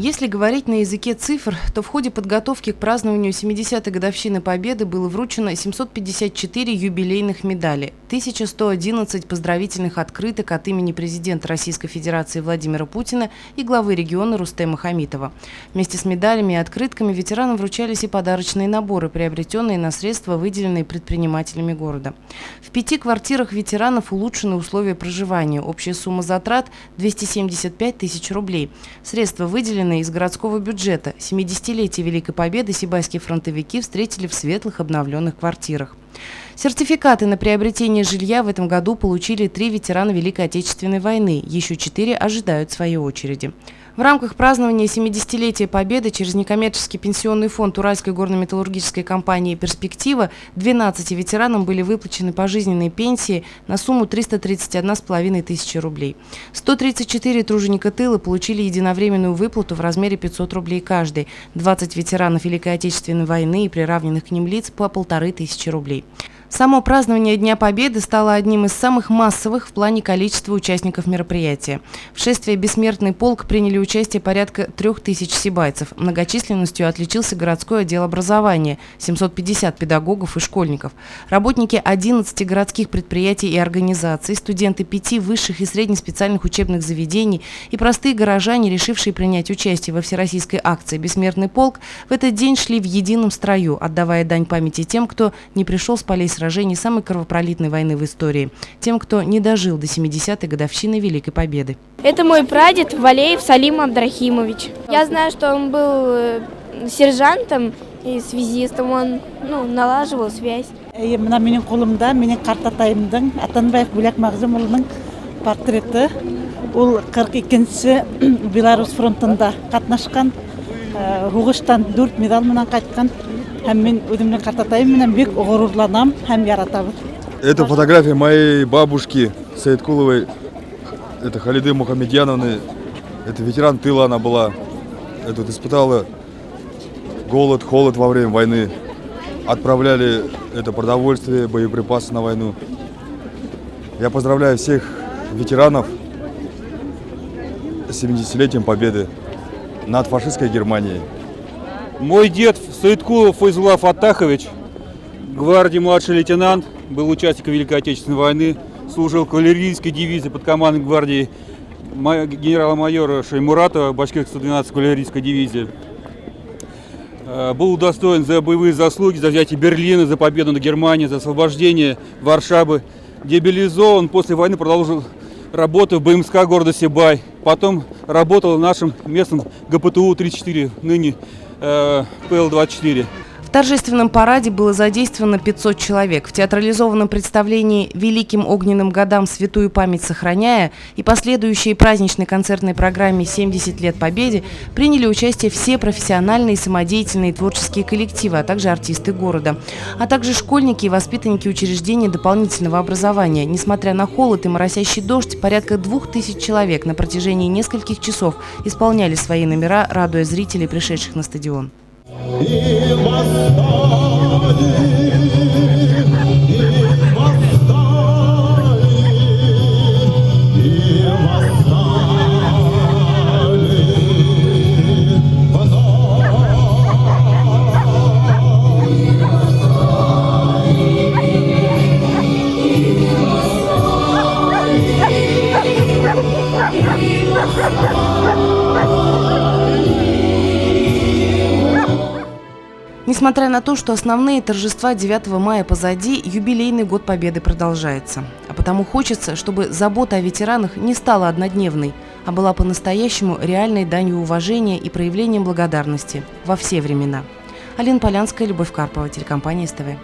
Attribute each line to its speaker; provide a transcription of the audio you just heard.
Speaker 1: Если говорить на языке цифр, то в ходе подготовки к празднованию 70-й годовщины Победы было вручено 754 юбилейных медали, 1111 поздравительных открыток от имени президента Российской Федерации Владимира Путина и главы региона Рустема Хамитова. Вместе с медалями и открытками ветеранам вручались и подарочные наборы, приобретенные на средства, выделенные предпринимателями города. В 5 квартирах ветеранов улучшены условия проживания. Общая сумма затрат – 275 тысяч рублей. Средства выделены из городского бюджета. 70-летие Великой Победы сибайские фронтовики встретили в светлых обновленных квартирах. Сертификаты на приобретение жилья в этом году получили 3 ветерана Великой Отечественной войны. Еще 4 ожидают своей очереди. В рамках празднования 70-летия Победы через некоммерческий пенсионный фонд Уральской горно-металлургической компании «Перспектива» 12 ветеранам были выплачены пожизненные пенсии на сумму 331,5 тысячи рублей. 134 труженика тыла получили единовременную выплату в размере 500 рублей каждый. 20 ветеранов Великой Отечественной войны и приравненных к ним лиц по 1500 рублей. Само празднование Дня Победы стало одним из самых массовых в плане количества участников мероприятия. В шествии «Бессмертный полк» приняли участие порядка 3000 сибайцев. Многочисленностью отличился городской отдел образования – 750 педагогов и школьников. Работники 11 городских предприятий и организаций, студенты 5 высших и среднеспециальных учебных заведений и простые горожане, решившие принять участие во всероссийской акции «Бессмертный полк», в этот день шли в едином строю, отдавая дань памяти тем, кто не пришел с полей сражений самой кровопролитной войны в истории, тем, кто не дожил до 70-й годовщины Великой Победы.
Speaker 2: Это мой прадед Валеев Салим Абдрахимович. Я знаю, что он был сержантом и связистом, он налаживал связь.
Speaker 3: Мына менің қолымда менің қартатайымдың Атанбаев Бөлек Мағзұмұлының портреті. Ол 42-ші Беларусь фронтында қатнашқан, Хуғыштан 4 медаль менен қайтқан.
Speaker 4: Это фотография моей бабушки Саидкуловой, это Халиды Мухамедьяновны, это ветеран тыла она была, это испытала голод, холод во время войны, отправляли это продовольствие, боеприпасы на войну. Я поздравляю всех ветеранов с 70-летием Победы над фашистской Германией.
Speaker 5: Мой дед Саидкулов Файзулла Фаттахович, гвардии младший лейтенант, был участником Великой Отечественной войны, служил в кавалерийской дивизии под командой гвардии генерала-майора Шаймуратова, Башкирской 112 кавалерийской дивизии. Был удостоен за боевые заслуги, за взятие Берлина, за победу над Германией, за освобождение Варшавы. Демобилизован, после войны продолжил работу в БМСК города Сибай. Потом работал в нашем местном ГПТУ-34, ныне ПЛ-24.
Speaker 1: В торжественном параде было задействовано 500 человек. В театрализованном представлении «Великим огненным годам святую память сохраняя» и последующей праздничной концертной программе «70 лет Победе» приняли участие все профессиональные, самодеятельные творческие коллективы, а также артисты города, а также школьники и воспитанники учреждений дополнительного образования. Несмотря на холод и моросящий дождь, порядка 2000 человек на протяжении нескольких часов исполняли свои номера, радуя зрителей, пришедших на стадион.
Speaker 6: И восстали.
Speaker 1: Несмотря на то, что основные торжества 9 мая позади, юбилейный год Победы продолжается. А потому хочется, чтобы забота о ветеранах не стала однодневной, а была по-настоящему реальной данью уважения и проявлением благодарности во все времена. Алина Полянская, Любовь Карпова, телекомпания СТВ.